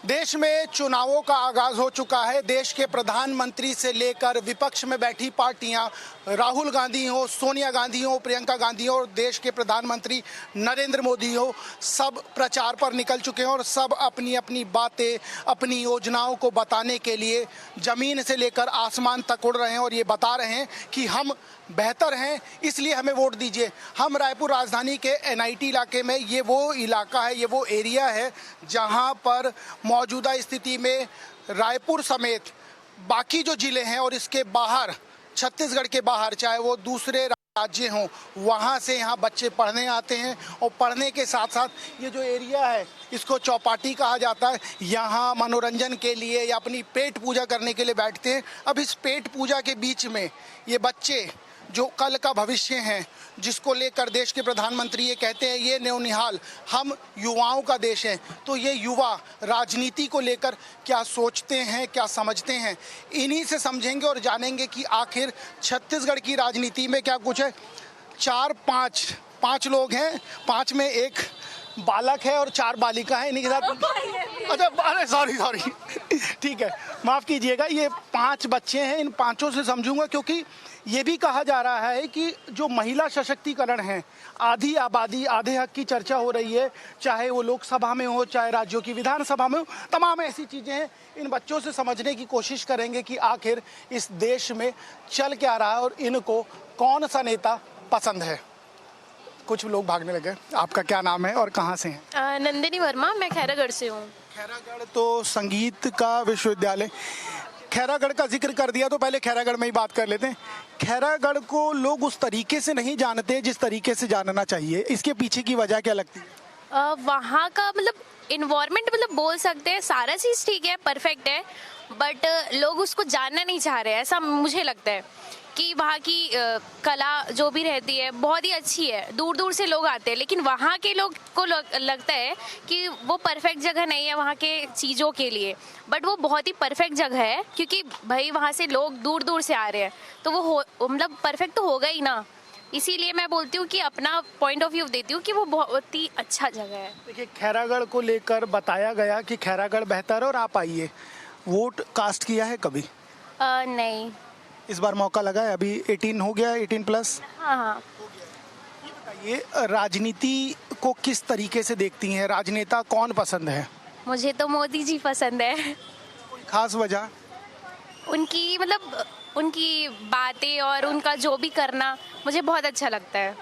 देश में चुनावों का आगाज हो चुका है। देश के प्रधानमंत्री से लेकर विपक्ष में बैठी पार्टियां, राहुल गांधी हो, सोनिया गांधी हो, प्रियंका गांधी हो और देश के प्रधानमंत्री नरेंद्र मोदी हो, सब प्रचार पर निकल चुके हैं और सब अपनी अपनी बातें, अपनी योजनाओं को बताने के लिए जमीन से लेकर आसमान तक उड़ रहे हैं और ये बता रहे हैं कि हम बेहतर हैं, इसलिए हमें वोट दीजिए। हम रायपुर राजधानी के एनआईटी इलाके में, ये वो इलाका है, ये वो एरिया है जहां पर मौजूदा स्थिति में रायपुर समेत बाकी जो ज़िले हैं और इसके बाहर, छत्तीसगढ़ के बाहर, चाहे वो दूसरे राज्य हों, वहाँ से यहाँ बच्चे पढ़ने आते हैं और पढ़ने के साथ साथ ये जो एरिया है इसको चौपाटी कहा जाता है। यहाँ मनोरंजन के लिए या अपनी पेट पूजा करने के लिए बैठते हैं। अब इस पेट पूजा के बीच में ये बच्चे जो कल का भविष्य हैं, जिसको लेकर देश के प्रधानमंत्री ये कहते हैं ये नौनिहाल, हम युवाओं का देश है, तो ये युवा राजनीति को लेकर क्या सोचते हैं, क्या समझते हैं, इन्हीं से समझेंगे और जानेंगे कि आखिर छत्तीसगढ़ की राजनीति में क्या कुछ है। पाँच लोग हैं, पाँच में एक बालक है और 4 बालिका है, इन्हीं के साथ। अच्छा, अरे सॉरी ठीक है, माफ़ कीजिएगा। ये 5 बच्चे हैं, इन पाँचों से समझूंगा, क्योंकि ये भी कहा जा रहा है कि जो महिला सशक्तिकरण है, आधी आबादी आधे हक की चर्चा हो रही है, चाहे वो लोकसभा में हो, चाहे राज्यों की विधानसभा में हो, तमाम ऐसी चीज़ें हैं। इन बच्चों से समझने की कोशिश करेंगे कि आखिर इस देश में चल क्या रहा है और इनको कौन सा नेता पसंद है। कुछ लोग भागने लगे। आपका क्या नाम है और कहाँ से हैं? नंदिनी वर्मा, मैं खैरागढ़ से हूँ। खैरागढ़ तो संगीत का विश्वविद्यालय। खैरागढ़ का जिक्र कर दिया तो पहले खैरागढ़ में ही बात कर लेते हैं। खैरागढ़ को लोग उस तरीके से नहीं जानते जिस तरीके से जानना चाहिए, इसके पीछे की वजह क्या लगती है? वहाँ का मतलब इन्वायरमेंट, मतलब बोल सकते हैं सारा चीज़ ठीक है, परफेक्ट है, बट लोग उसको जानना नहीं चाह रहे हैं। ऐसा मुझे लगता है कि वहाँ की कला जो भी रहती है बहुत ही अच्छी है, दूर दूर से लोग आते हैं, लेकिन वहाँ के लोग को लगता है कि वो परफेक्ट जगह नहीं है वहाँ के चीज़ों के लिए, बट वो बहुत ही परफेक्ट जगह है, क्योंकि भाई वहाँ से लोग दूर दूर से आ रहे हैं, तो वो मतलब परफेक्ट तो होगा ही ना। इसीलिए मैं बोलती हूँ कि अपना पॉइंट ऑफ व्यू देती हूँ कि वो बहुत ही अच्छा जगह है। देखिए, खैरागढ़ को लेकर बताया गया कि खैरागढ़ बेहतर है और आप आइए। वोट कास्ट किया है कभी? नहीं। इस बार मौका लगा है, अभी 18 हो गया, 18+? हाँ। ये बताइए, राजनीति को किस तरीके से देखती हैं? राजनेता कौन पसंद है? मुझे तो मोदी जी पसंद है। कोई खास वजह? उनकी मतलब उनकी बातें और उनका जो भी करना मुझे बहुत अच्छा लगता है।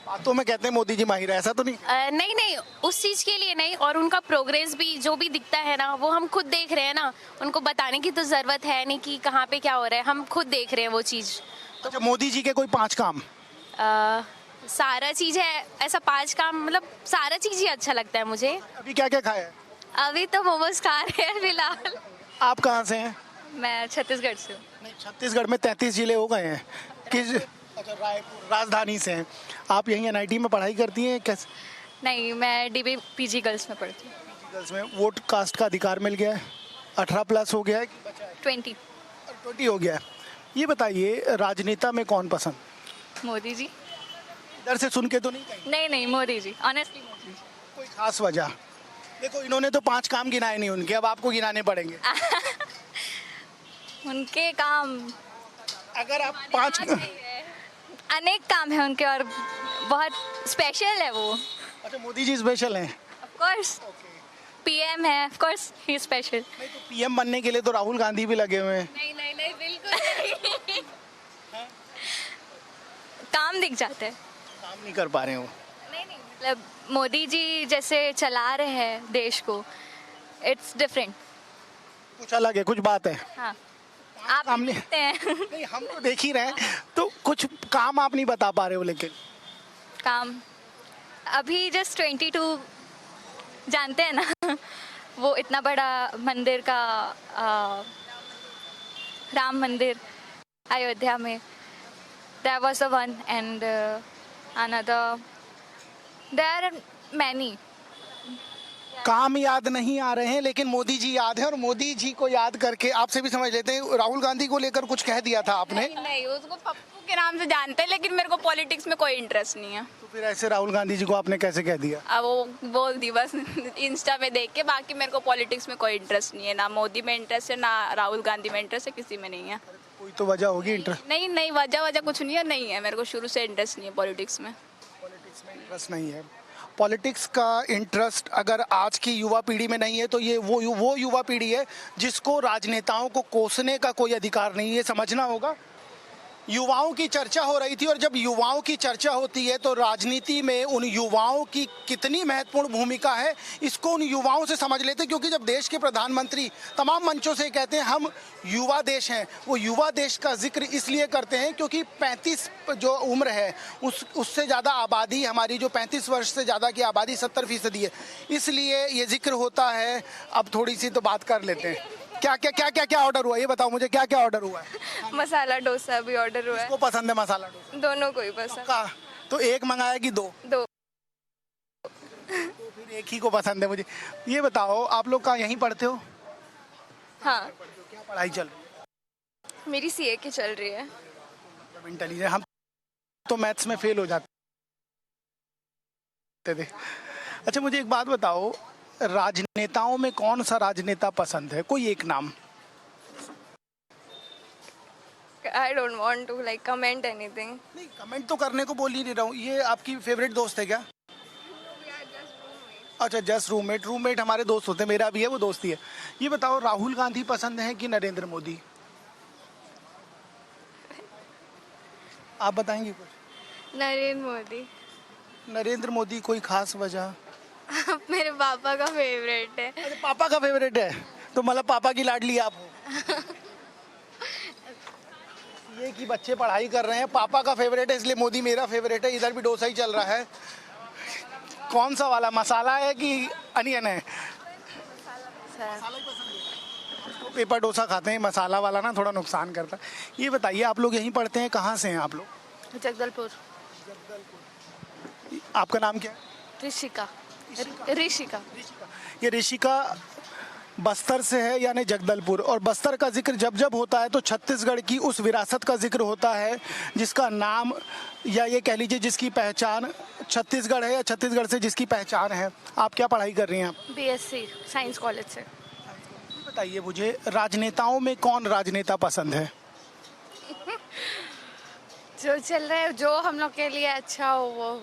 बातों में कहते हैं मोदी जी माहिर है, ऐसा तो नहीं? नहीं, उस चीज़ के लिए नहीं, और उनका प्रोग्रेस भी जो भी दिखता है ना, वो हम खुद देख रहे हैं ना, उनको बताने की तो ज़रूरत है नहीं कि कहाँ पे क्या हो रहा है, हम खुद देख रहे हैं वो चीज़। तो अच्छा, मोदी जी के कोई 5 काम? सारा चीज़ है ऐसा, 5 काम मतलब सारा चीज़ ही अच्छा लगता है मुझे। अभी क्या क्या खाया है? अभी तो मोमोज खा रहे हैं फिलहाल। आप कहाँ से हैं? मैं छत्तीसगढ़ से हूँ। नहीं, छत्तीसगढ़ में 33 जिले हो गए हैं। किस? अच्छा, रायपुर राजधानी से हैं। आप यहीं एनआईटी में पढ़ाई करती हैं कैसे? नहीं, मैं डीबी पीजी गर्ल्स में पढ़ती हूँ। गर्ल्स में वोट कास्ट का अधिकार मिल गया है? 18+ हो गया है कि बचा है? 20 हो गया है। ये बताइए, राजनेता में कौन पसंद? मोदी जी। इधर से सुन के तो नहीं कहीं? नहीं, मोदी जी, ऑनेस्टली मोदी जी। कोई खास वजह? देखो, इन्होंने तो 5 काम गिनाए नहीं उनके, अब आपको गिनाने पड़ेंगे। उनके काम, अगर आप 5 अनेक काम है उनके और बहुत स्पेशल है वो। अच्छा, मोदी जी स्पेशल हैं? ऑफ कोर्स पीएम है, ऑफ कोर्स ही स्पेशल। नहीं, तो पीएम बनने के लिए तो राहुल गांधी भी लगे हुए हैं। नहीं, बिल्कुल नहीं। काम दिख जाते हैं, काम नहीं कर पा रहे हैं वो। नहीं, मतलब मोदी जी जैसे चला रहे हैं देश को, इट्स डिफरेंट। कुछ अलग है, कुछ बात है। हाँ, आप हमने देखते हैं। नहीं, हम तो देख ही रहे हैं, तो कुछ काम आप नहीं बता पा रहे हो। लेकिन काम अभी जस्ट 22 जानते हैं ना, वो इतना बड़ा मंदिर का राम मंदिर अयोध्या में, there was a one and another, there are many काम याद नहीं आ रहे हैं लेकिन मोदी जी याद है, और मोदी जी को याद करके आपसे भी समझ लेते हैं। राहुल गांधी को लेकर कुछ कह दिया था आपने, नहीं, उसको पप्पू के नाम से जानते हैं, लेकिन मेरे को पॉलिटिक्स में कोई इंटरेस्ट नहीं है। तो फिर ऐसे राहुल गांधी जी को आपने कैसे कह दिया? अब वो बोल दी बस इंस्टा पे देख के, बाकी मेरे को पॉलिटिक्स में कोई इंटरेस्ट नहीं है, ना मोदी में इंटरेस्ट है, ना राहुल गांधी में इंटरेस्ट है, किसी में नहीं है। कोई तो वजह होगी इंटरेस्ट। नहीं नहीं, वजह कुछ नहीं है, नहीं है, मेरे को शुरू से इंटरेस्ट नहीं है पॉलिटिक्स में। पॉलिटिक्स में इंटरेस्ट नहीं है। पॉलिटिक्स का इंटरेस्ट अगर आज की युवा पीढ़ी में नहीं है तो ये वो युवा पीढ़ी है जिसको राजनेताओं को कोसने का कोई अधिकार नहीं है, समझना होगा। युवाओं की चर्चा हो रही थी, और जब युवाओं की चर्चा होती है तो राजनीति में उन युवाओं की कितनी महत्वपूर्ण भूमिका है इसको उन युवाओं से समझ लेते हैं। क्योंकि जब देश के प्रधानमंत्री तमाम मंचों से कहते हैं हम युवा देश हैं, वो युवा देश का जिक्र इसलिए करते हैं क्योंकि 35 जो उम्र है उससे ज़्यादा आबादी, हमारी जो 35 वर्ष से ज़्यादा की आबादी 70% है, इसलिए ये जिक्र होता है। अब थोड़ी सी तो बात कर लेते हैं, क्या ऑर्डर हुआ ये बताओ मुझे, क्या ऑर्डर हुआ है? मसाला डोसा भी ऑर्डर हुआ किसको पसंद है मसाला डोसा? दोनों को ही पसंद। का तो एक मंगाया कि दो? दो। तो फिर एक ही को पसंद है मुझे। ये बताओ आप लोग का यहीं पढ़ते हो? हाँ, क्या पढ़ाई चल रही है? मेरी सीए की चल रही है। इंटेलिजेंट। हम तो मैथ्स में फेल हो जाते थे। अच्छा मुझे एक बात बताओ, राजनेताओं में कौन सा राजनेता पसंद है? कोई एक नाम। I don't want to like comment anything. नहीं, कमेंट तो करने को बोल ही नहीं रहा हूँ। ये आपकी फेवरेट दोस्त है क्या? अच्छा, जस्ट रूममेट हमारे दोस्त होते हैं, मेरा भी है, वो दोस्ती है। ये बताओ राहुल गांधी पसंद है कि नरेंद्र मोदी? आप बताएंगे कुछ? नरेंद्र मोदी। नरेंद्र मोदी, कोई खास वजह? मेरे पापा का फेवरेट है। अरे पापा का फेवरेट है तो मतलब पापा की लाडली आप हो। ये कि बच्चे पढ़ाई कर रहे हैं, पापा का फेवरेट है इसलिए मोदी मेरा फेवरेट है। इधर भी डोसा ही चल रहा है। कौन सा वाला, मसाला है कि अनियन है? मसाला ही पसंद है। तो पेपर डोसा खाते हैं, मसाला वाला ना थोड़ा नुकसान करता है। ये बताइए आप लोग यहीं पढ़ते हैं, कहाँ से हैं आप लोग? जगदलपुर। आपका नाम क्या है? ऋषिका। ये ऋषिका बस्तर से है यानी जगदलपुर। और बस्तर का जिक्र जब होता है तो छत्तीसगढ़ की उस विरासत का जिक्र होता है जिसका नाम, या ये कह लीजिए जिसकी पहचान छत्तीसगढ़ है, या छत्तीसगढ़ से जिसकी पहचान है। आप क्या पढ़ाई कर रही हैं? आप बीएससी साइंस कॉलेज से। बताइए मुझे, राजनेताओं में कौन राजनेता पसंद है? जो चल रहा है, जो हम लोग के लिए अच्छा हो वो।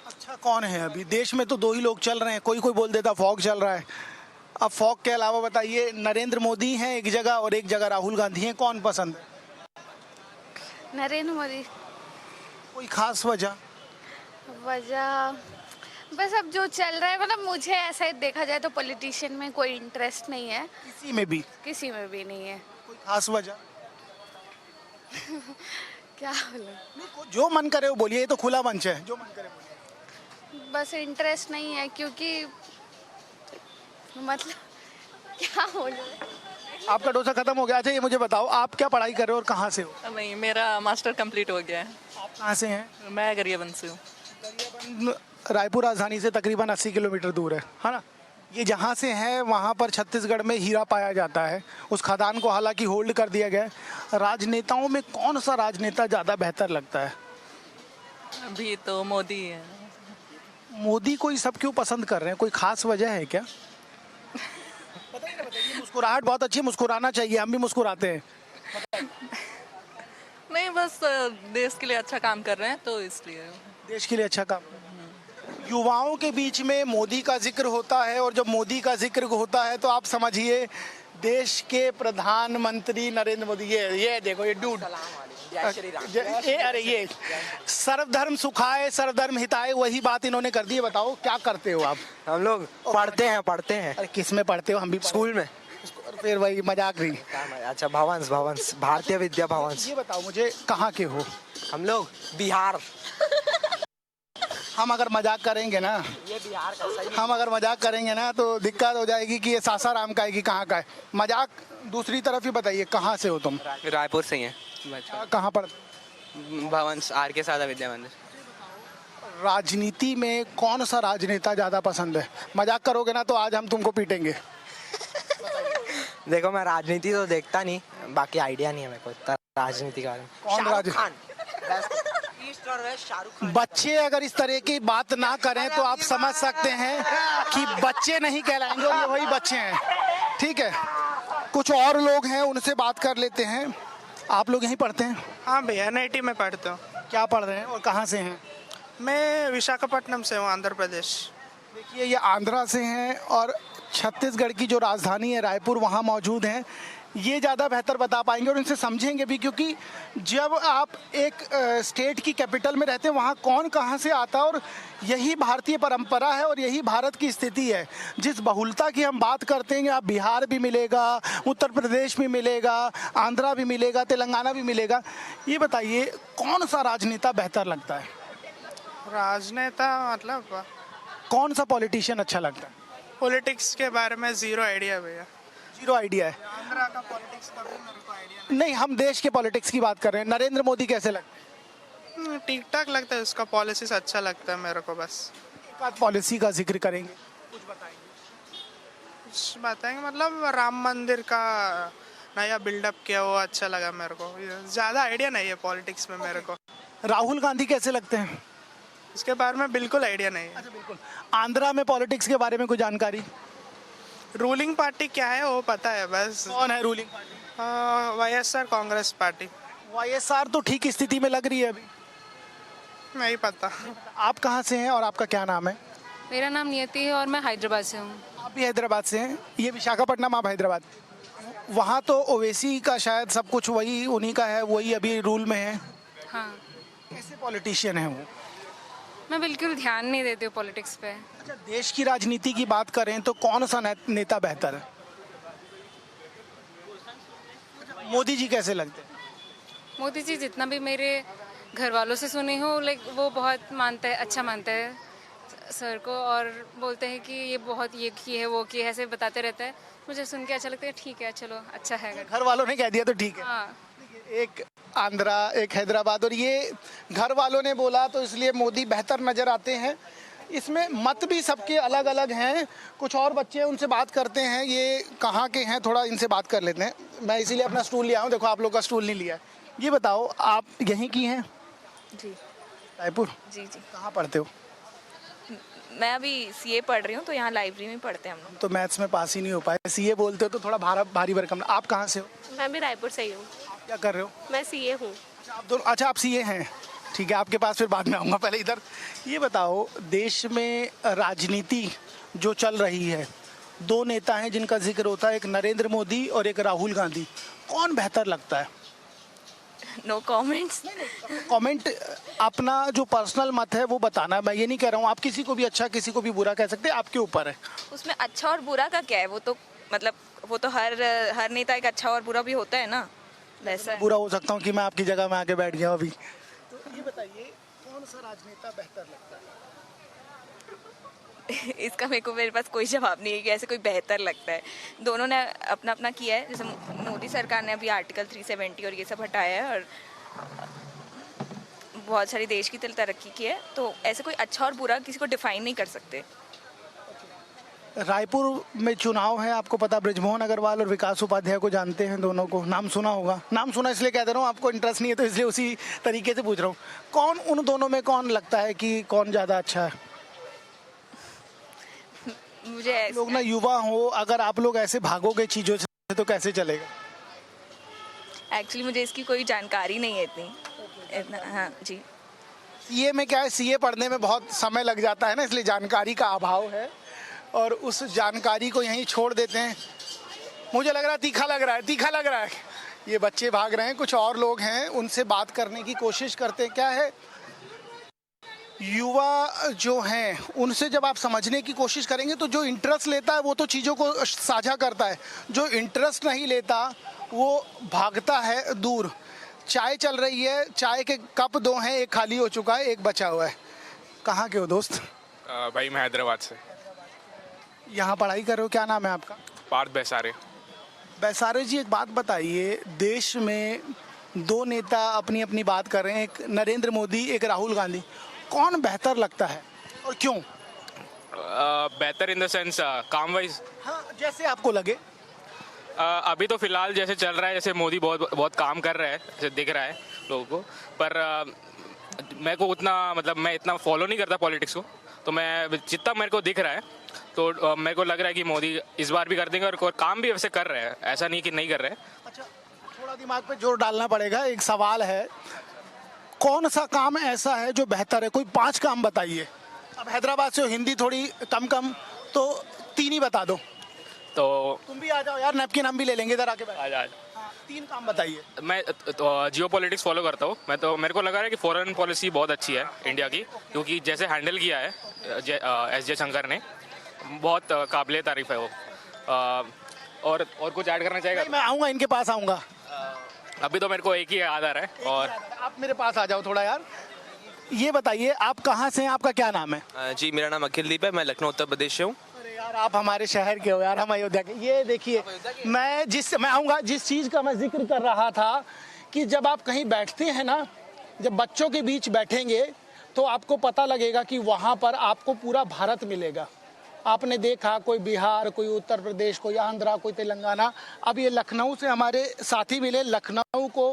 अच्छा कौन है? अभी देश में तो दो ही लोग चल रहे हैं, कोई बोल देता फॉग चल रहा है। अब फॉग के अलावा बताइए, नरेंद्र मोदी हैं एक जगह और एक जगह राहुल गांधी हैं, कौन पसंद है? नरेंद्र मोदी। कोई खास वजह? बस अब जो चल रहा है, मतलब मुझे ऐसा ही देखा जाए तो पॉलिटिशियन में कोई इंटरेस्ट नहीं है। किसी में भी नहीं है। कोई खास वजह? क्या बोलूं? जो मन करे वो बोलिए, ये तो खुला मंच है, जो मन करे बोलिए। बस इंटरेस्ट नहीं है, क्योंकि मतलब क्या बोलूं। आपका डोसा खत्म हो गया। अच्छा ये मुझे बताओ, आप क्या पढ़ाई कर रहे हो और कहाँ से हो? नहीं, मेरा मास्टर कंप्लीट हो गया है। आप कहाँ से हैं? मैं गरियाबंद से हूँ। रायपुर राजधानी से तकरीबन 80 किलोमीटर दूर है ना? ये जहाँ से है वहाँ पर छत्तीसगढ़ में हीरा पाया जाता है। उस खदान को हालांकि होल्ड कर दिया गया है। राजनेताओं में कौन सा राजनेता ज़्यादा बेहतर लगता है? अभी तो मोदी है। मोदी को ही सब क्यों पसंद कर रहे हैं? कोई खास वजह है क्या? बताइए। मुस्कुराहट बहुत अच्छी, मुस्कुराना चाहिए, हम भी मुस्कुराते हैं। नहीं, बस देश के लिए अच्छा काम कर रहे हैं तो इसलिए। देश के लिए अच्छा काम। युवाओं के बीच में मोदी का जिक्र होता है, और जब मोदी का जिक्र होता है तो आप समझिए देश के प्रधानमंत्री नरेंद्र मोदी। ये देखो, ये डूड, अरे ये सर्वधर्म सुखाए सर्वधर्म हिताए, वही बात इन्होंने कर दी है। बताओ क्या करते हो आप? हम लोग पढ़ते हैं। अरे किस में पढ़ते हो? हम भी स्कूल में। फिर वही मजाक रही। अच्छा, भवंस भारतीय विद्या भवंस। ये बताओ मुझे, कहाँ के हो? हम लोग बिहार। हम अगर मजाक करेंगे ना, ये बिहार का सही। हम अगर मजाक करेंगे ना तो दिक्कत हो जाएगी कि ये सासाराम का है कि कहाँ का है। मजाक दूसरी तरफ ही बताइए, कहाँ से हो तुम? रायपुर से ही है। कहाँ पर? भवन आर के सादा विद्या मंदिर। राजनीति में कौन सा राजनेता ज़्यादा पसंद है? मजाक करोगे ना तो आज हम तुमको पीटेंगे। देखो मैं राजनीति तो देखता नहीं, बाकी आइडिया नहीं है मेरे को इतना राजनीति के बारे में। कौन शाहरुख खान ईस्ट और वेस्ट शाहरुख खान। बच्चे अगर इस तरह की बात ना करें तो आप समझ सकते हैं कि बच्चे नहीं कहलाएंगे और ये वही बच्चे हैं। ठीक है, कुछ और लोग हैं, उनसे बात कर लेते हैं। आप लोग यहीं पढ़ते हैं? हाँ भैया, एनआईटी में पढ़ता हूँ। क्या पढ़ रहे हैं और कहाँ से हैं? मैं विशाखापट्टनम से हूँ, आंध्र प्रदेश। देखिए, ये आंध्रा से हैं और छत्तीसगढ़ की जो राजधानी है रायपुर, वहाँ मौजूद हैं। ये ज़्यादा बेहतर बता पाएंगे और इनसे समझेंगे भी, क्योंकि जब आप एक स्टेट की कैपिटल में रहते हैं वहाँ कौन कहाँ से आता है, और यही भारतीय परंपरा है और यही भारत की स्थिति है। जिस बहुलता की हम बात करते हैं, आप बिहार भी मिलेगा, उत्तर प्रदेश भी मिलेगा, आंध्रा भी मिलेगा, तेलंगाना भी मिलेगा। ये बताइए कौन सा राजनेता बेहतर लगता है? राजनेता मतलब कौन सा पॉलिटिशियन अच्छा लगता है? पॉलिटिक्स के बारे में जीरो आइडिया भैया। जीरो आइडिया है? आंध्रा का पॉलिटिक्स का भी मेरे को आइडिया नहीं, हम देश के पॉलिटिक्स की बात कर रहे हैं। नरेंद्र मोदी कैसे लगते हैं? नहीं। ठीक ठाक लगता है, उसका पॉलिसीज अच्छा लगता है मेरे को। बस एक आध पॉलिसी का जिक्र करेंगे। कुछ बताएंगे, मतलब राम मंदिर का नया बिल्डअप किया, वो अच्छा लगा मेरे को। ज़्यादा आइडिया नहीं है पॉलिटिक्स में मेरे को। राहुल गांधी कैसे लगते हैं? इसके बारे में बिल्कुल आइडिया नहीं है। अच्छा, बिल्कुल। आंध्रा में पॉलिटिक्स के बारे में कोई जानकारी? रूलिंग पार्टी क्या है वो पता है बस। कौन है ruling party? YSR Congress party. YSR तो ठीक स्थिति में लग रही है अभी। नहीं पता। आप कहाँ से हैं और आपका क्या नाम है? मेरा नाम नियति है और मैं हैदराबाद से हूँ। आप भी हैदराबाद से हैं? ये विशाखापट्टनम, आप हैदराबाद। वहाँ तो ओवैसी का शायद सब कुछ वही उन्हीं का है, वही अभी रूल में है। हाँ, कैसे पॉलिटिशियन है वो? मैं बिल्कुल ध्यान नहीं देती हूँ पॉलिटिक्स पे। अच्छा, देश की राजनीति की बात करें तो कौन सा नेता बेहतर है? मोदी जी कैसे लगते हैं? मोदी जी जितना भी मेरे घर वालों से सुनी हो, लाइक वो बहुत मानते हैं, अच्छा मानते हैं सर को, और बोलते हैं कि ये बहुत ये की है वो की है, ऐसे बताते रहते हैं। मुझे सुन के अच्छा लगता है, ठीक है चलो अच्छा है। घर वालों ने कह दिया तो ठीक है। हाँ, एक आंध्रा, एक हैदराबाद, और ये घर वालों ने बोला तो इसलिए मोदी बेहतर नजर आते हैं। इसमें मत भी सबके अलग अलग हैं। कुछ और बच्चे हैं, उनसे बात करते हैं। ये कहाँ के हैं, थोड़ा इनसे बात कर लेते हैं। मैं इसीलिए अपना स्टूल लिया हूँ, देखो आप लोग का स्टूल नहीं लिया है। ये बताओ, आप यहीं की हैं? जी रायपुर। जी जी। कहाँ पढ़ते हो? मैं अभी सीए पढ़ रही हूँ, तो यहाँ लाइब्रेरी में पढ़ते हैं हम लोग। तो मैथ्स में पास ही नहीं हो पाए, सीए बोलते हो तो थोड़ा भारी भरकम। आप कहाँ से हो? मैं भी रायपुर से ही हूँ। आप क्या कर रहे हो? मैं सीए हूँ। अच्छा, आप दोनों, अच्छा आप सीए हैं, ठीक है। आपके पास फिर बाद में आऊँगा, पहले इधर ये बताओ, देश में राजनीति जो चल रही है, दो नेता हैं जिनका जिक्र होता है, एक नरेंद्र मोदी और एक राहुल गांधी। कौन बेहतर लगता है? No comments. कमेंट अपना जो पर्सनल मत है वो बताना। मैं ये नहीं कह रहा हूँ आप किसी को भी अच्छा किसी को भी बुरा कह सकते हैं, आपके ऊपर है। उसमें अच्छा और बुरा का क्या है? वो तो मतलब वो तो हर नेता एक अच्छा और बुरा भी होता है ना, वैसा है। बुरा हो सकता हूँ कि मैं आपकी जगह में आके बैठ गया अभी। तो ये बताइए कौन सा राजनेता बेहतर लगता है? इसका मेरे पास कोई जवाब नहीं है कि ऐसे कोई बेहतर लगता है। दोनों ने अपना अपना किया है। जैसे मोदी सरकार ने अभी आर्टिकल 370 और ये सब हटाया है और बहुत सारी देश की तरक्की की है, तो ऐसे कोई अच्छा और बुरा किसी को डिफाइन नहीं कर सकते। रायपुर में चुनाव है, आपको पता, बृजमोहन अग्रवाल और विकास उपाध्याय को जानते हैं, दोनों को नाम सुना होगा। नाम सुना इसलिए कह दे रहा हूँ, आपको इंटरेस्ट नहीं है तो इसलिए उसी तरीके से पूछ रहा हूँ। कौन उन दोनों में कौन लगता है कि कौन ज़्यादा अच्छा है? मुझे लोग ना युवा हो, अगर आप लोग ऐसे भागोगे चीज़ों से तो कैसे चलेगा? एक्चुअली मुझे इसकी कोई जानकारी नहीं है इतना। हाँ जी। सीए में क्या है, सीए पढ़ने में बहुत समय लग जाता है ना, इसलिए जानकारी का अभाव है और उस जानकारी को यहीं छोड़ देते हैं। मुझे लग रहा है तीखा लग रहा है, तीखा लग रहा है। ये बच्चे भाग रहे हैं, कुछ और लोग हैं, उनसे बात करने की कोशिश करते हैं। क्या है, युवा जो हैं उनसे जब आप समझने की कोशिश करेंगे तो जो इंटरेस्ट लेता है वो तो चीज़ों को साझा करता है, जो इंटरेस्ट नहीं लेता वो भागता है दूर। चाय चल रही है, चाय के कप दो हैं, एक खाली हो चुका है, एक बचा हुआ है। कहाँ के हो दोस्त? भाई मैं हैदराबाद से। यहाँ पढ़ाई कर रहे हो, क्या नाम है आपका? पार्थ बैसारे। बैसारे जी, एक बात बताइए, देश में दो नेता अपनी अपनी बात कर रहे हैं, एक नरेंद्र मोदी एक राहुल गांधी। कौन बेहतर लगता है और क्यों? बेहतर इन द सेंस काम वाइज। हाँ, जैसे आपको लगे। अभी तो फिलहाल जैसे चल रहा है, जैसे मोदी बहुत बहुत काम कर रहा है, जैसे दिख रहा है लोगों को, पर मेरे को उतना मतलब मैं इतना फॉलो नहीं करता पॉलिटिक्स को, तो मैं जितना मेरे को दिख रहा है तो मेरे को लग रहा है कि मोदी इस बार भी कर देंगे और काम भी वैसे कर रहे हैं, ऐसा नहीं कि नहीं कर रहे हैं। अच्छा, थोड़ा दिमाग पे जोर डालना पड़ेगा। एक सवाल है, कौन सा काम ऐसा है जो बेहतर है? कोई 5 काम बताइए। अब हैदराबाद से हो, हिंदी थोड़ी कम कम, तो 3 ही बता दो। तो तुम भी आ जाओ यार, नैपकिन हम भी ले लेंगे इधर आके बैठ। आज 3 काम बताइए। मैं तो जियो पॉलिटिक्स फॉलो करता हूँ, मैं तो मेरे को लगा है कि फॉरेन पॉलिसी बहुत अच्छी है इंडिया की, क्योंकि जैसे हैंडल किया है एस जयशंकर ने, बहुत काबिले तारीफ है वो। और कुछ ऐड करना चाहेगा? नहीं, मैं आऊँगा, इनके पास आऊँगा। अभी तो मेरे को एक ही याद आ रहा है। और आप मेरे पास आ जाओ थोड़ा यार। ये बताइए, आप कहाँ से हैं, आपका क्या नाम है? जी, मेरा नाम अखिलदीप है, मैं लखनऊ उत्तर प्रदेश से हूँ। अरे यार, आप हमारे शहर के हो यार, हम अयोध्या के। ये देखिए, मैं आऊँगा, जिस चीज़ का मैं जिक्र कर रहा था कि जब आप कहीं बैठते हैं ना, जब बच्चों के बीच बैठेंगे तो आपको पता लगेगा कि वहाँ पर आपको पूरा भारत मिलेगा। आपने देखा कोई बिहार, कोई उत्तर प्रदेश, कोई आंध्रा, कोई तेलंगाना। अब ये लखनऊ से हमारे साथी मिले। लखनऊ को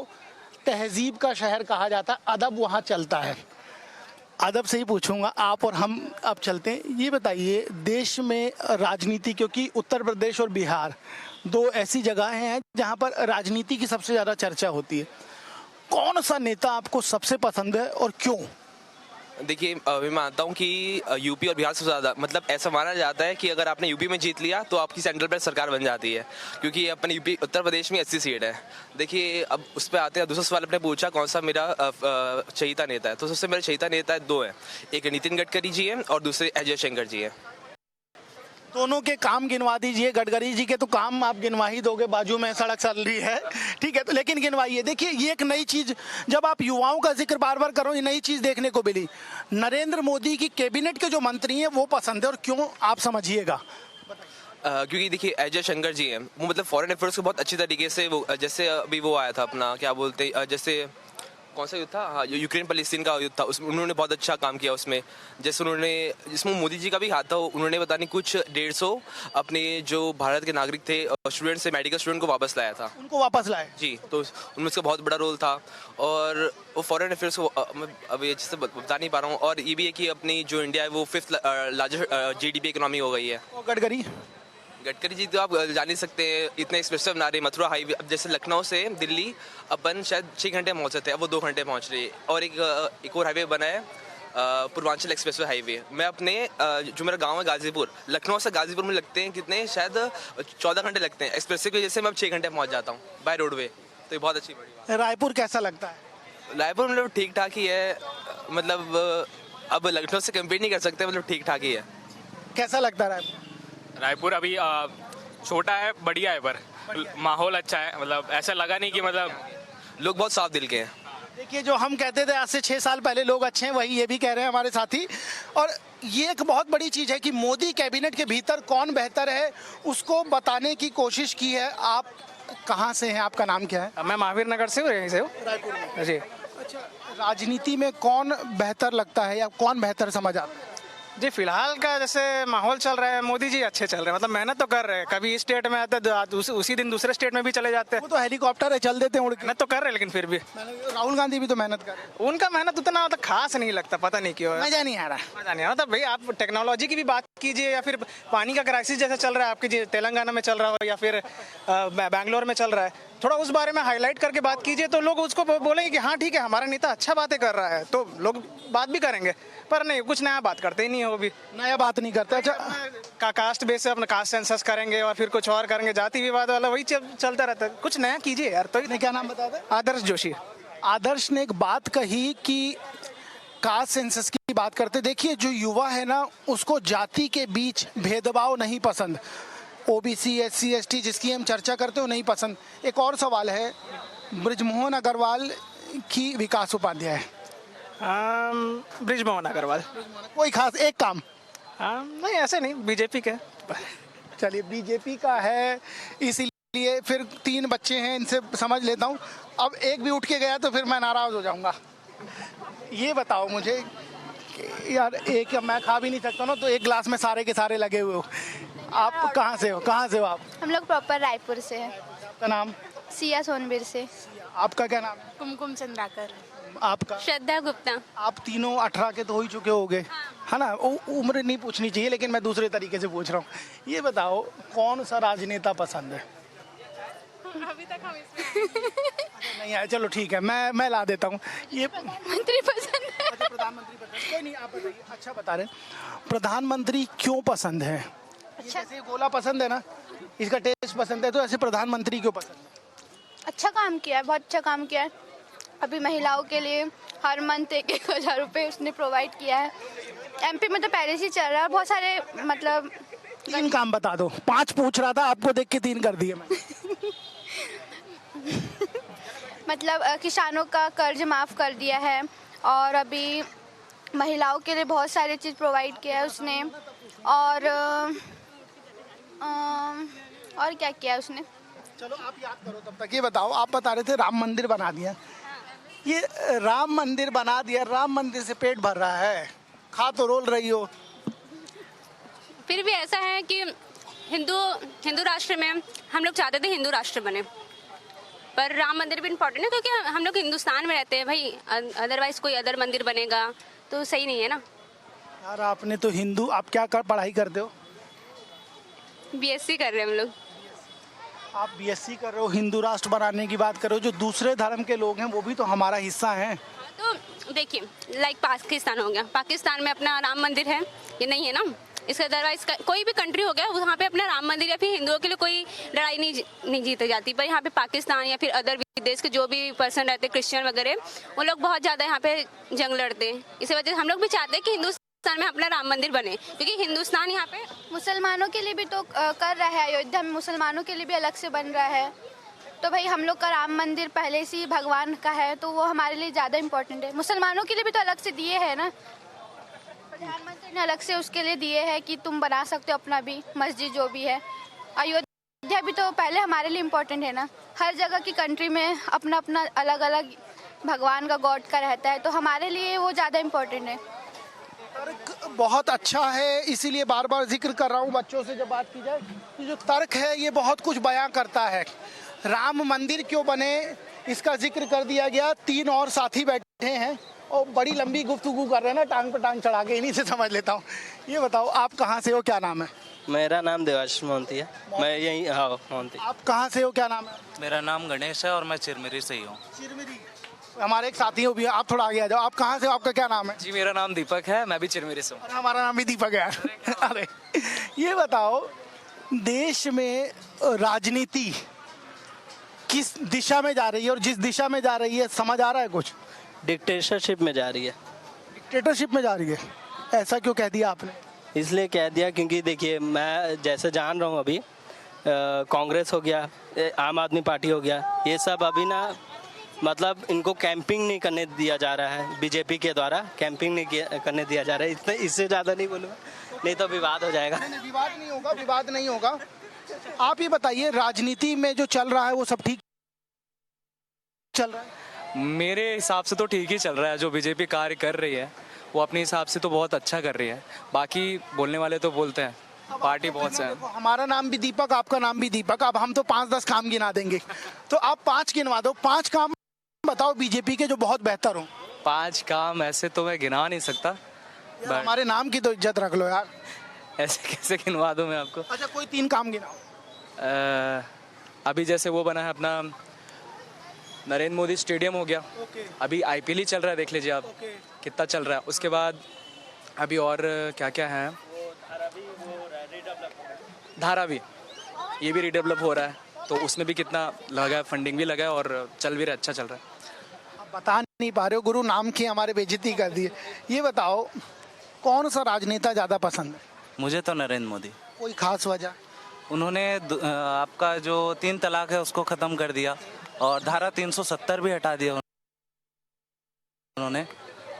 तहजीब का शहर कहा जाता है, अदब वहाँ चलता है। अदब से ही पूछूंगा, आप और हम अब चलते हैं। ये बताइए, देश में राजनीति, क्योंकि उत्तर प्रदेश और बिहार 2 ऐसी जगहें हैं जहाँ पर राजनीति की सबसे ज़्यादा चर्चा होती है। कौन सा नेता आपको सबसे पसंद है और क्यों? देखिए, मैं मानता हूँ कि यूपी और बिहार से ज़्यादा, मतलब ऐसा माना जाता है कि अगर आपने यूपी में जीत लिया तो आपकी सेंट्रल पर सरकार बन जाती है, क्योंकि अपने यूपी उत्तर प्रदेश में 80 सीट है। देखिए, अब उस पर आते हैं। दूसरा सवाल आपने पूछा कौन सा मेरा चहीता नेता है, तो सबसे मेरा चहीता नेता 2 है। एक नितिन गडकरी जी हैं और दूसरे एस जयशंकर जी हैं। दोनों के काम गिनवा दीजिए। गडकरी जी के तो काम आप गिनवा ही दोगे, बाजू में सड़क चल रही है, ठीक है, तो लेकिन गिनवाइए। देखिए, ये एक नई चीज़, जब आप युवाओं का जिक्र बार बार करो, ये नई चीज़ देखने को मिली। नरेंद्र मोदी की कैबिनेट के जो मंत्री हैं वो पसंद है, और क्यों आप समझिएगा। क्योंकि देखिए, एस जयशंकर जी हैं, वो मतलब फॉरेन अफेयर्स को बहुत अच्छी तरीके से, वो जैसे अभी वो आया था अपना, क्या बोलते, जैसे कौन सा युद्ध था, हाँ, यूक्रेन पैलेस्टीन का युद्ध था, उसमें उन्होंने बहुत अच्छा काम किया उसमें। जैसे उन्होंने, जिसमें मोदी जी का भी हाथ था, उन्होंने पता नहीं कुछ 150 अपने जो भारत के नागरिक थे, स्टूडेंट से, मेडिकल स्टूडेंट को वापस लाया था। उनको वापस लाए जी, तो उनमें उसका बहुत बड़ा रोल था। और वो फॉरेन अफेयर्स को अब ये चीज़ बता नहीं पा रहा हूँ। और ये भी है कि अपनी जो इंडिया है वो 5th लार्जेस्ट GDP इकोनॉमी हो गई है। गडकरी जी तो आप जान नहीं सकते, इतने एक्सप्रेसिव बना रहे। मथुरा हाईवे, अब जैसे लखनऊ से दिल्ली अपन शायद 6 घंटे पहुंच सकते हैं, अब वो 2 घंटे पहुंच रही है। और एक और हाईवे बना है, पूर्वांचल एक्सप्रेसवे हाईवे। मैं अपने जो मेरा गांव है गाजीपुर, लखनऊ से गाजीपुर में लगते हैं कितने, शायद 14 घंटे लगते हैं। एक्सप्रेसवे की वजह से मैं अब 6 घंटे पहुंच जाता हूँ बाय रोडवे, तो ये बहुत अच्छी बड़ी बात है। रायपुर कैसा लगता है? रायपुर मतलब ठीक ठाक ही है, मतलब अब लखनऊ से कंपेयर नहीं कर सकते, मतलब ठीक ठाक ही है। कैसा लगता है रायपुर? रायपुर अभी छोटा है, बढ़िया है, पर माहौल अच्छा है। मतलब ऐसा लगा नहीं कि मतलब लोग बहुत साफ दिल के हैं। देखिए, जो हम कहते थे आज से 6 साल पहले लोग अच्छे हैं, वही ये भी कह रहे हैं हमारे साथी। और ये एक बहुत बड़ी चीज़ है कि मोदी कैबिनेट के भीतर कौन बेहतर है उसको बताने की कोशिश की है। आप कहाँ से हैं, आपका नाम क्या है? मैं महावीर नगर से हूँ, यहीं से हूँ। रायपुर में जी। अच्छा, राजनीति में कौन बेहतर लगता है या कौन बेहतर समझ आता है? जी, फिलहाल का जैसे माहौल चल रहा है, मोदी जी अच्छे चल रहे हैं, मतलब मेहनत तो कर रहे हैं। कभी इस स्टेट में आते उसी दिन दूसरे स्टेट में भी चले जाते हैं। वो तो हेलीकॉप्टर है, चल देते हैं उड़ के। मेहनत तो कर रहे हैं, लेकिन फिर भी राहुल गांधी भी तो मेहनत कर रहे हैं। उनका मेहनत उतना मतलब खास नहीं लगता, पता नहीं क्यों है। मजा नहीं आ रहा। मजा नहीं आ रहा। मतलब भाई, आप टेक्नोलॉजी की भी बात कीजिए, या फिर पानी का क्राइसिस जैसा चल रहा है आपकी तेलंगाना में चल रहा हो, या फिर बैंगलोर में चल रहा है, थोड़ा उस बारे में हाईलाइट करके बात कीजिए, तो लोग उसको बोलेंगे कि हाँ ठीक है, हमारा नेता अच्छा बातें कर रहा है, तो लोग बात भी करेंगे। पर नहीं, कुछ नया बात करते ही नहीं है, वो भी नया बात नहीं करते। अच्छा, कास्ट बेस से अपना कास्ट सेंसस करेंगे और फिर कुछ और करेंगे, जाति विवाद वाला वही चलता रहता है। कुछ नया कीजिए यार। तो क्या नाम बता दें? आदर्श जोशी। आदर्श ने एक बात कही कि कास्ट सेंसस की बात करते। देखिए, जो युवा है ना, उसको जाति के बीच भेदभाव नहीं पसंद। ओबीसी, SC, ST जिसकी हम चर्चा करते हो नहीं पसंद। एक और सवाल है, बृजमोहन अग्रवाल की विकास उपाध्याय। बृजमोहन अग्रवाल। कोई खास एक काम? नहीं, ऐसे नहीं, बीजेपी के। चलिए, बीजेपी का है, इसीलिए फिर 3 बच्चे हैं, इनसे समझ लेता हूँ। अब एक भी उठ के गया तो फिर मैं नाराज हो जाऊंगा। ये बताओ मुझे, यार एक मैं खा भी नहीं सकता ना, तो एक गिलास में सारे के सारे लगे हुए हो। आप कहाँ से हो, कहाँ से हो आप? हम लोग प्रॉपर रायपुर से हैं। आपका नाम? सिया सोनबीर से। आपका क्या नाम है? कुमकुम चंद्राकर। आपका? श्रद्धा गुप्ता। आप तीनों 18 के तो हो ही चुके होगे, है ना? उम्र नहीं पूछनी चाहिए, लेकिन मैं दूसरे तरीके से पूछ रहा हूँ। ये बताओ कौन सा राजनेता पसंद है? अभी तक हम नहीं आया, चलो ठीक है, मैं ला देता हूँ। ये मंत्री पसंद है। अच्छा, प्रधानमंत्री पसंद है। कोई नहीं, आप बताइए। अच्छा बता रहे हैं। प्रधानमंत्री क्यों पसंद है? अच्छा, जैसे ये गोला पसंद है ना, इसका टेस्ट पसंद है, तो ऐसे प्रधानमंत्री क्यों पसंद है? अच्छा काम किया है, बहुत अच्छा काम किया है। अभी महिलाओं के लिए हर मंथ 1,000 रुपये उसने प्रोवाइड किया है। एमपी में तो पहले से चल रहा है, बहुत सारे मतलब 3 काम बता दो। 5 पूछ रहा था, आपको देख के 3 कर दिए मैं। मतलब किसानों का कर्ज माफ़ कर दिया है, और अभी महिलाओं के लिए बहुत सारी चीज़ प्रोवाइड किया है उसने। और क्या किया है उसने? चलो आप याद करो तब तक। ये बताओ, आप बता रहे थे राम मंदिर बना दिया। ये राम मंदिर बना दिया, राम मंदिर से पेट भर रहा है, खा तो रोल रही हो। फिर भी ऐसा है कि हिंदू राष्ट्र में हम लोग चाहते थे हिंदू राष्ट्र बने, पर राम मंदिर भी इम्पोर्टेंट है क्योंकि हम लोग हिंदुस्तान में रहते हैं भाई। अदरवाइज कोई अदर मंदिर बनेगा तो सही नहीं है ना। यार आपने तो हिंदू, आप क्या पढ़ाई करते हो? बीएससी कर रहे हैं हम लोग। आप बीएससी कर रहे हो, हिंदू राष्ट्र बनाने की बात कर रहे हो। जो दूसरे धर्म के लोग हैं वो भी तो हमारा हिस्सा हैं। तो देखिए, लाइक पाकिस्तान हो गया, पाकिस्तान में अपना राम मंदिर है, ये नहीं है ना। इसका अदरवाइज कोई भी कंट्री हो गया, वहाँ पे अपना राम मंदिर या फिर हिंदुओं के लिए कोई लड़ाई नहीं जीती जाती। पर यहाँ पे पाकिस्तान या फिर अदर विदेश के जो भी पर्सन रहते, क्रिश्चियन वगैरह, वो लोग बहुत ज़्यादा यहाँ पे जंग लड़ते हैं। इसी वजह से हम लोग भी चाहते हैं कि हिंदुस्तान में अपना राम मंदिर बने, क्योंकि हिंदुस्तान यहाँ पे मुसलमानों के लिए भी तो कर रहा है। अयोध्या में मुसलमानों के लिए भी अलग से बन रहा है। तो भाई हम लोग का राम मंदिर पहले से ही भगवान का है, तो वो हमारे लिए ज़्यादा इम्पोर्टेंट है। मुसलमानों के लिए भी तो अलग से दिए है ना, प्रधानमंत्री ने अलग से उसके लिए दिए है कि तुम बना सकते हो अपना भी मस्जिद जो भी है। अयोध्या भी तो पहले हमारे लिए इम्पोर्टेंट है ना। हर जगह की कंट्री में अपना अपना अलग अलग भगवान का गॉड का रहता है, तो हमारे लिए वो ज़्यादा इम्पोर्टेंट है। तर्क बहुत अच्छा है, इसीलिए बार बार जिक्र कर रहा हूँ बच्चों से जब बात की जाए। ये जो तर्क है ये बहुत कुछ बयां करता है। राम मंदिर क्यों बने इसका जिक्र कर दिया गया। 3 और साथी बैठे हैं और बड़ी लंबी गुफ्तगू कर रहे हैं ना, टांग पे टांग चढ़ा के। इन्हीं से समझ लेता हूँ। ये बताओ आप कहाँ से हो, क्या नाम है? मेरा नाम देवाशीष मोहंती है। मैं यही मोहंती। आप कहाँ से हो, क्या नाम है? मेरा नाम गणेश है और मैं चिरमिरी से ही हूँ। चिरमिरी। हमारे एक साथी हो भी, आप थोड़ा आगे आ जाओ। आप कहाँ से हो, आपका क्या नाम है? जी मेरा नाम दीपक है, मैं भी चिरमिरी से हूँ। हमारा नाम भी दीपक है। अरे ये बताओ, देश में राजनीति किस दिशा में जा रही है, और जिस दिशा में जा रही है समझ आ रहा है कुछ? डिक्टेटरशिप में जा रही है। डिक्टेटरशिप में जा रही है, ऐसा क्यों कह दिया आपने? इसलिए कह दिया क्योंकि देखिए, मैं जैसे जान रहा हूँ अभी कांग्रेस हो गया, आम आदमी पार्टी हो गया, ये सब अभी ना मतलब इनको कैंपिंग नहीं करने दिया जा रहा है। बीजेपी के द्वारा कैंपिंग नहीं करने दिया जा रहा है। इतने इससे ज़्यादा नहीं बोलूँगा, नहीं तो विवाद हो जाएगा। नहीं, विवाद नहीं होगा, विवाद नहीं होगा। आप ये बताइए, राजनीति में जो चल रहा है वो सब ठीक चल रहा है? मेरे हिसाब से तो ठीक ही चल रहा है। जो बीजेपी कार्य कर रही है वो अपने हिसाब से तो बहुत अच्छा कर रही है। बाकी बोलने वाले तो बोलते हैं, पार्टी बहुत से हैं। हमारा नाम भी दीपक, आपका नाम भी दीपक। अब हम तो 5-10 काम गिना देंगे, तो आप 5 गिनवा दो। 5 काम बताओ बीजेपी के जो बहुत बेहतर हो। 5 काम ऐसे तो मैं गिना नहीं सकता। हमारे नाम की तो इज्जत रख लो यार। ऐसे कैसे गिनवा दूं मैं आपको? अच्छा कोई 3 काम गिनाओ। अभी जैसे वो बना है अपना नरेंद्र मोदी स्टेडियम हो गया। अभी आईपीएल ही चल रहा है, देख लीजिए आप कितना चल रहा है। उसके बाद अभी और क्या क्या है, धारावी, ये भी रीडेवलप हो रहा है, तो उसमें भी कितना लगा है, फंडिंग भी लगा है और चल भी रहा है, अच्छा चल रहा है। आप बता नहीं पा रहे हो, गुरु नाम की हमारे बेइज्जती कर दी है। ये बताओ कौन सा राजनेता ज़्यादा पसंद है? मुझे तो नरेंद्र मोदी। कोई खास वजह? उन्होंने आपका जो 3 तलाक है उसको ख़त्म कर दिया और धारा 370 भी हटा दिया उन्होंने।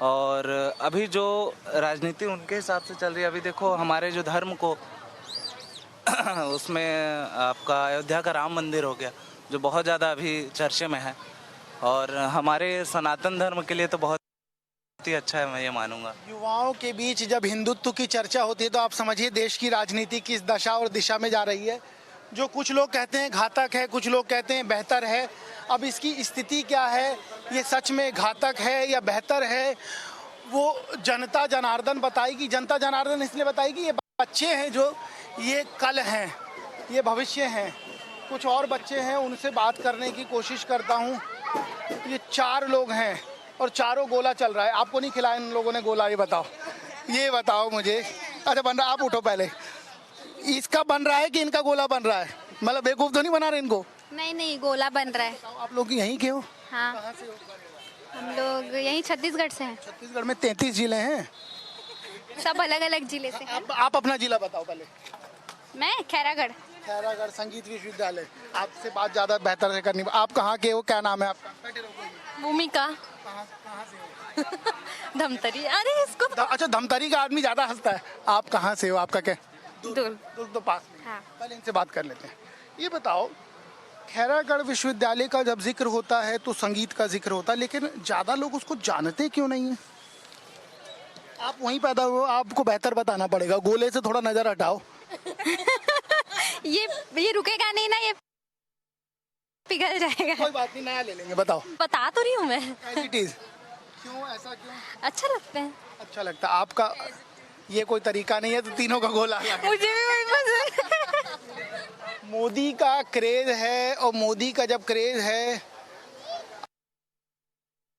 और अभी जो राजनीति उनके हिसाब से चल रही है, अभी देखो हमारे जो धर्म को उसमें आपका अयोध्या का राम मंदिर हो गया, जो बहुत ज़्यादा अभी चर्चे में है, और हमारे सनातन धर्म के लिए तो बहुत ही अच्छा है, मैं ये मानूंगा। युवाओं के बीच जब हिंदुत्व की चर्चा होती है तो आप समझिए देश की राजनीति किस दशा और दिशा में जा रही है। जो कुछ लोग कहते हैं घातक है, कुछ लोग कहते हैं बेहतर है। अब इसकी स्थिति क्या है, ये सच में घातक है या बेहतर है, वो जनता जनार्दन बताएगी। जनता जनार्दन इसलिए बताएगी, ये बच्चे हैं जो ये कल हैं, ये भविष्य हैं। कुछ और बच्चे हैं, उनसे बात करने की कोशिश करता हूँ। ये 4 लोग हैं और चारों गोला चल रहा है। आपको नहीं खिलाया इन लोगों ने गोला, ये बताओ मुझे। अच्छा बन रहा, आप उठो पहले। इसका बन रहा है कि इनका गोला बन रहा है? मतलब बेवकूफ़ तो नहीं बना रहे इनको? नहीं, गोला बन रहा है। आप लोग यहीं के हो? हाँ, कहाँ से हो? हम लोग यहीं छत्तीसगढ़ से हैं। छत्तीसगढ़ में 33 जिले हैं, सब अलग अलग जिले से हैं। आप अपना जिला बताओ पहले। मैं खैरागढ़। खैरागढ़ संगीत विश्वविद्यालय। आपसे बात ज़्यादा बेहतर से करनी। आप कहाँ के हो, क्या नाम है आपका? भूमिका। कहाँ से हो? धमतरी। अरे इसको अच्छा, धमतरी का आदमी ज़्यादा हंसता है। आप कहाँ से हो, आपका क्या? दूर तो पास में। हाँ। पहले इनसे बात कर लेते हैं। ये बताओ, खैरागढ़ विश्वविद्यालय का जब जिक्र होता है तो संगीत का जिक्र होता है, लेकिन ज़्यादा लोग उसको जानते क्यों नहीं है? आप वहीं पैदा हुए, आपको बेहतर बताना पड़ेगा। गोले से थोड़ा नज़र हटाओ। ये रुकेगा नहीं ना, ये पिघल जाएगा। कोई बात नहीं, नया ले लेंगे। बताओ। बता तो रही हूँ मैं। क्यों, ऐसा क्यों? अच्छा लगता है। अच्छा लगता है आपका? ये कोई तरीका नहीं है तो तीनों का गोला। मुझे भी वही पसंद। मोदी का क्रेज है, और मोदी का जब क्रेज है,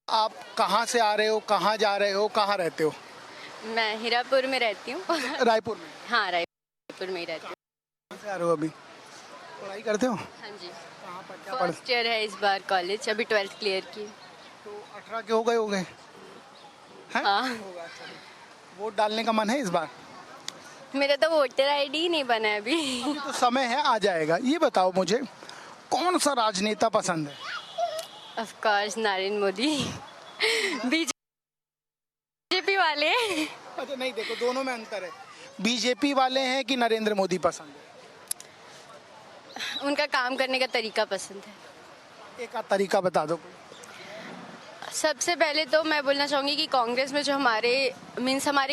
आप कहाँ से आ रहे हो, कहाँ जा रहे हो, कहाँ रहते हो? मैं हीरापुर में रहती हूँ। रायपुर में? हाँ, रायपुर में ही रहती हूँ। कहाँ से आ रहे हो? अभी पढ़ाई करते हो? हाँ जी, कहाँ पर, क्या पढ़? फर्स्ट ईयर है इस बार कॉलेज, अभी 12th क्लियर की। तो 18 के हो गए हैं? हाँ। वोट डालने का मन है इस बार? मेरा तो वोटर आईडी ही नहीं बना है अभी। तो समय है, आ जाएगा। ये बताओ मुझे, कौन सा राजनेता पसंद है? Of course Narendra Modi. BJP वाले। अच्छा नहीं, देखो दोनों में अंतर है। बीजेपी वाले हैं कि नरेंद्र मोदी पसंद है? उनका काम करने का तरीका पसंद है। एक आध तरीका बता दो। सबसे पहले तो मैं बोलना चाहूँगी कि कांग्रेस में जो हमारे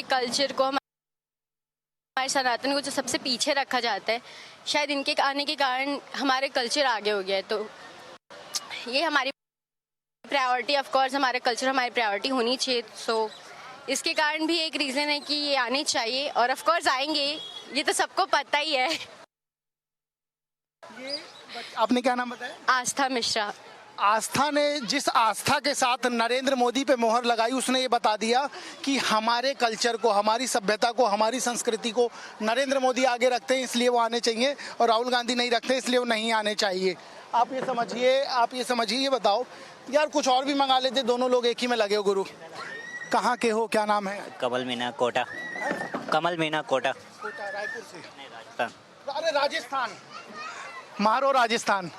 कल्चर को, हमारे सनातन को जो सबसे पीछे रखा जाता है, शायद इनके आने के कारण हमारे कल्चर आगे हो गया है। तो ये हमारी प्रायोरिटी, ऑफ कोर्स हमारा कल्चर हमारी प्रायोरिटी होनी चाहिए। सो इसके कारण भी एक रीज़न है कि ये आने चाहिए, और ऑफ कोर्स आएंगे, ये तो सबको पता ही है। आपने क्या नाम बताया? आस्था मिश्रा। आस्था ने जिस आस्था के साथ नरेंद्र मोदी पे मोहर लगाई, उसने ये बता दिया कि हमारे कल्चर को, हमारी सभ्यता को, हमारी संस्कृति को नरेंद्र मोदी आगे रखते हैं, इसलिए वो आने चाहिए, और राहुल गांधी नहीं रखते इसलिए वो नहीं आने चाहिए। आप ये समझिए। ये बताओ यार, कुछ और भी मंगा लेते, दोनों लोग एक ही में लगे हो। गुरु, कहाँ के हो, क्या नाम है? कमल मीना कोटा। कमल मीना कोटा। रायपुर से? राजस्थान। अरे राजस्थान, मारो राजस्थान।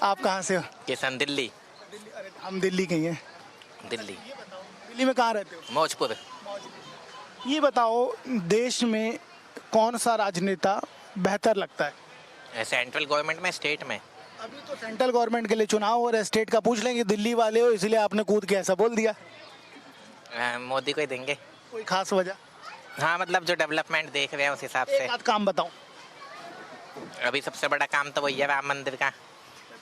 आप कहाँ से हो? किसान दिल्ली। अरे हम दिल्ली के ही हैं। दिल्ली में कहाँ रहते हो? मौजपुर। ये बताओ, देश में कौन सा राजनेता बेहतर लगता है? सेंट्रल गवर्नमेंट में, स्टेट में? अभी तो सेंट्रल गवर्नमेंट के लिए चुनाव और स्टेट का पूछ लेंगे। दिल्ली वाले हो इसलिए आपने कूद के ऐसा बोल दिया। मोदी को ही देंगे। कोई खास वजह? हाँ, मतलब जो डेवलपमेंट देख रहे हैं उस हिसाब से। एक आध काम बताओ। अभी सबसे बड़ा काम तो वही है, राम मंदिर का।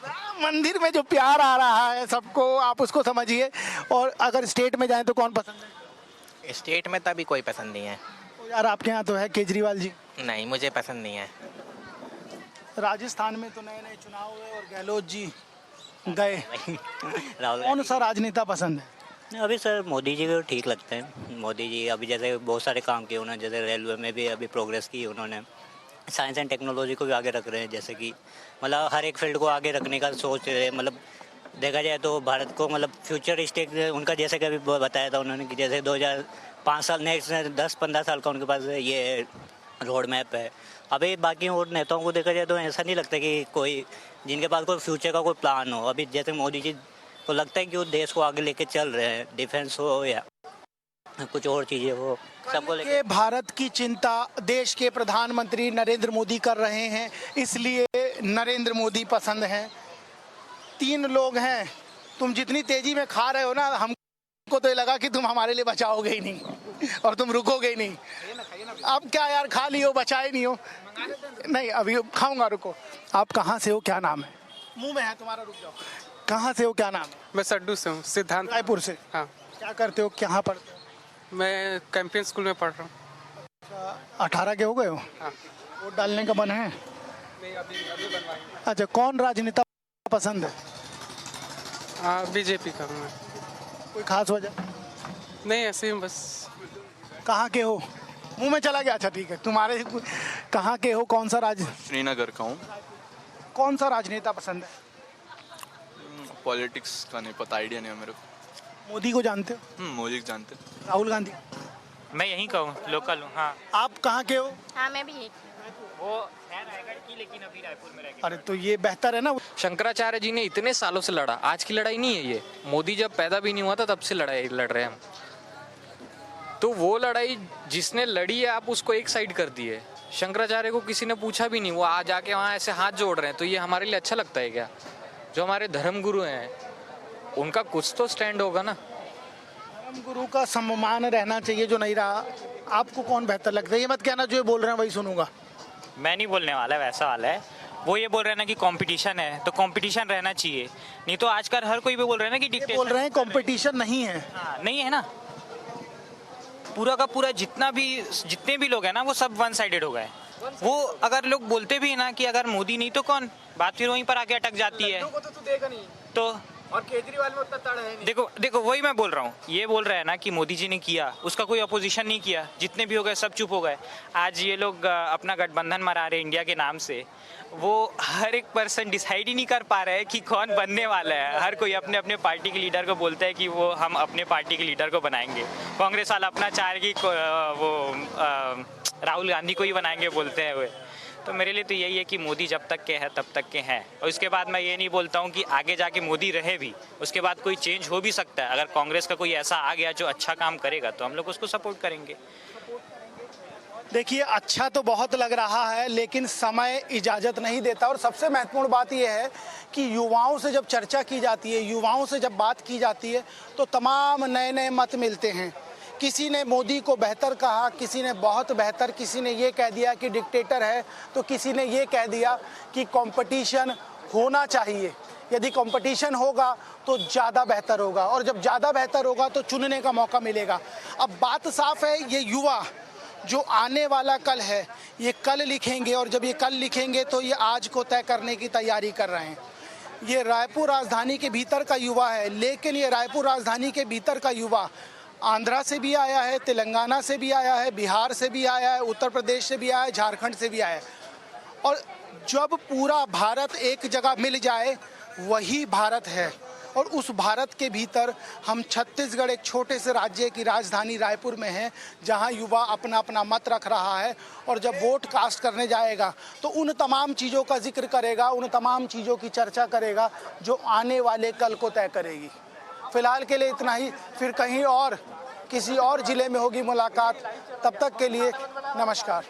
राम मंदिर में जो प्यार आ रहा है सबको, आप उसको समझिए। और अगर स्टेट में जाएं तो कौन पसंद है? स्टेट में तो अभी कोई पसंद नहीं है। तो यार आपके यहाँ तो है केजरीवाल जी। नहीं, मुझे पसंद नहीं है। राजस्थान में तो नए नए चुनाव हुए और गहलोत जी गए। राहुल कौन सा राजनेता पसंद है? अभी सर मोदी जी को ठीक लगते हैं। मोदी जी अभी जैसे बहुत सारे काम किए उन्होंने, जैसे रेलवे में भी अभी प्रोग्रेस की उन्होंने। साइंस एंड टेक्नोलॉजी को भी आगे रख रहे हैं, जैसे कि मतलब हर एक फील्ड को आगे रखने का सोच रहे हैं। मतलब देखा जाए तो भारत को मतलब फ्यूचरिस्टिक उनका, जैसे कि अभी बताया था उन्होंने कि जैसे 2005 साल, नेक्स्ट 10-15 साल का उनके पास ये रोड मैप है। अभी बाकी और नेताओं को देखा जाए तो ऐसा नहीं लगता कि कोई जिनके पास कोई फ्यूचर का कोई प्लान हो। अभी जैसे मोदी जी को लगता है कि वो देश को आगे लेके चल रहे हैं, डिफेंस हो या कुछ और चीज़ें हो, सबको लेके। भारत की चिंता देश के प्रधानमंत्री नरेंद्र मोदी कर रहे हैं, इसलिए नरेंद्र मोदी पसंद हैं। 3 लोग हैं, तुम जितनी तेजी में खा रहे हो ना, हम को तो ये लगा कि तुम हमारे लिए बचाओगे ही नहीं और तुम रुकोगे ही नहीं। अब क्या यार, खा लियो, बचाए नहीं हो। नहीं अभी खाऊंगा, रुको। आप कहाँ से हो, क्या नाम है? मुंह में है तुम्हारा, रुक जाओ। कहाँ से हो, क्या नाम है? मैं सड्डू से हूँ, सिद्धांत। रायपुर से? हाँ। क्या करते हो, कहाँ पढ़ते हो? मैं कैंपियन स्कूल में पढ़ रहा हूँ। 18 के हो गए हो? हाँ। वोट डालने का मन है? नहीं, अभी बनवाएंगे। अच्छा, कौन राजनेता पसंद है? हाँ, बीजेपी का मैं। कोई खास वजह? नहीं, ऐसे ही बस। कहाँ के हो? मुंह में चला गया। अच्छा ठीक है, तुम्हारे कहाँ के हो, कौन सा श्रीनगर का हूँ। कौन सा राजनेता पसंद है? पॉलिटिक्स का नहीं पता, आइडिया नहीं है मेरे को। मोदी को जानते हो? मोदी को जानते हैं। राहुल गांधी? मैं यहीं का हूँ, लोकल हूँ। हाँ। आप कहाँ के हो? हाँ मैं भी यही। वो है रायगढ़ की, लेकिन अभी रायपुर में रहती। अरे तो ये बेहतर है ना। शंकराचार्य जी ने इतने सालों से लड़ा, आज की लड़ाई नहीं है ये। मोदी जब पैदा भी नहीं हुआ था तब से लड़ाई लड़ रहे हैं हम। तो वो लड़ाई जिसने लड़ी है, आप उसको एक साइड कर दिए। शंकराचार्य को किसी ने पूछा भी नहीं, वो आ जाके वहाँ ऐसे हाथ जोड़ रहे हैं। तो ये हमारे लिए अच्छा लगता है क्या? जो हमारे धर्म गुरु हैं उनका कुछ तो स्टैंड होगा ना। धर्म गुरु का सम्मान रहना चाहिए, जो नहीं रहा। आपको कौन बेहतर लगता है? ये मत कहना जो ये बोल रहे हैं वही सुनूंगा। मैं नहीं बोलने वाला, वैसा वाला है। वो ये बोल रहे हैं ना कि कंपटीशन है, तो कंपटीशन रहना चाहिए। नहीं तो आजकल हर कोई भी बोल रहा है ना कि डिक्टेटर बोल रहे हैं कंपटीशन नहीं है। हाँ, नहीं है ना। पूरा का पूरा जितने भी लोग हैं ना, वो सब वन साइडेड हो गए। वो अगर लोग बोलते भी है ना कि अगर मोदी नहीं तो कौन, बात फिर वहीं पर आके अटक जाती है। तो और केजरीवाल में उतना तड़ है नहीं। देखो वही मैं बोल रहा हूँ। ये बोल रहा है ना कि मोदी जी ने किया, उसका कोई अपोजिशन नहीं किया। जितने भी हो गए सब चुप हो गए। आज ये लोग अपना गठबंधन मरा रहे इंडिया के नाम से। वो हर एक पर्सन डिसाइड ही नहीं कर पा रहा है कि कौन बनने वाला है। हर कोई अपने अपने पार्टी के लीडर को बोलता है कि वो हम अपने पार्टी के लीडर को बनाएंगे। कांग्रेस वाला अपना चाह रहे कि राहुल गांधी को ही बनाएंगे बोलते हैं वो। तो मेरे लिए तो यही है कि मोदी जब तक के है तब तक के हैं। और उसके बाद मैं ये नहीं बोलता हूँ कि आगे जाके मोदी रहे भी, उसके बाद कोई चेंज हो भी सकता है। अगर कांग्रेस का कोई ऐसा आ गया जो अच्छा काम करेगा तो हम लोग उसको सपोर्ट करेंगे। देखिए, अच्छा तो बहुत लग रहा है, लेकिन समय इजाज़त नहीं देता। और सबसे महत्वपूर्ण बात यह है कि युवाओं से जब चर्चा की जाती है, युवाओं से जब बात की जाती है, तो तमाम नए नए मत मिलते हैं। किसी ने मोदी को बेहतर कहा, किसी ने बहुत बेहतर, किसी ने ये कह दिया कि डिक्टेटर है, तो किसी ने ये कह दिया कि कंपटीशन होना चाहिए। यदि कंपटीशन होगा तो ज़्यादा बेहतर होगा, और जब ज़्यादा बेहतर होगा तो चुनने का मौका मिलेगा। अब बात साफ है, ये युवा जो आने वाला कल है, ये कल लिखेंगे, और जब ये कल लिखेंगे तो ये आज को तय करने की तैयारी कर रहे हैं। ये रायपुर राजधानी के भीतर का युवा है, लेकिन ये रायपुर राजधानी के भीतर का युवा आंध्रा से भी आया है, तेलंगाना से भी आया है, बिहार से भी आया है, उत्तर प्रदेश से भी आया है, झारखंड से भी आया है। और जब पूरा भारत एक जगह मिल जाए वही भारत है। और उस भारत के भीतर हम छत्तीसगढ़ एक छोटे से राज्य की राजधानी रायपुर में है, जहां युवा अपना अपना मत रख रहा है। और जब वोट कास्ट करने जाएगा तो उन तमाम चीज़ों का जिक्र करेगा, उन तमाम चीज़ों की चर्चा करेगा जो आने वाले कल को तय करेगी। फिलहाल के लिए इतना ही, फिर कहीं और किसी और ज़िले में होगी मुलाकात। तब तक के लिए नमस्कार।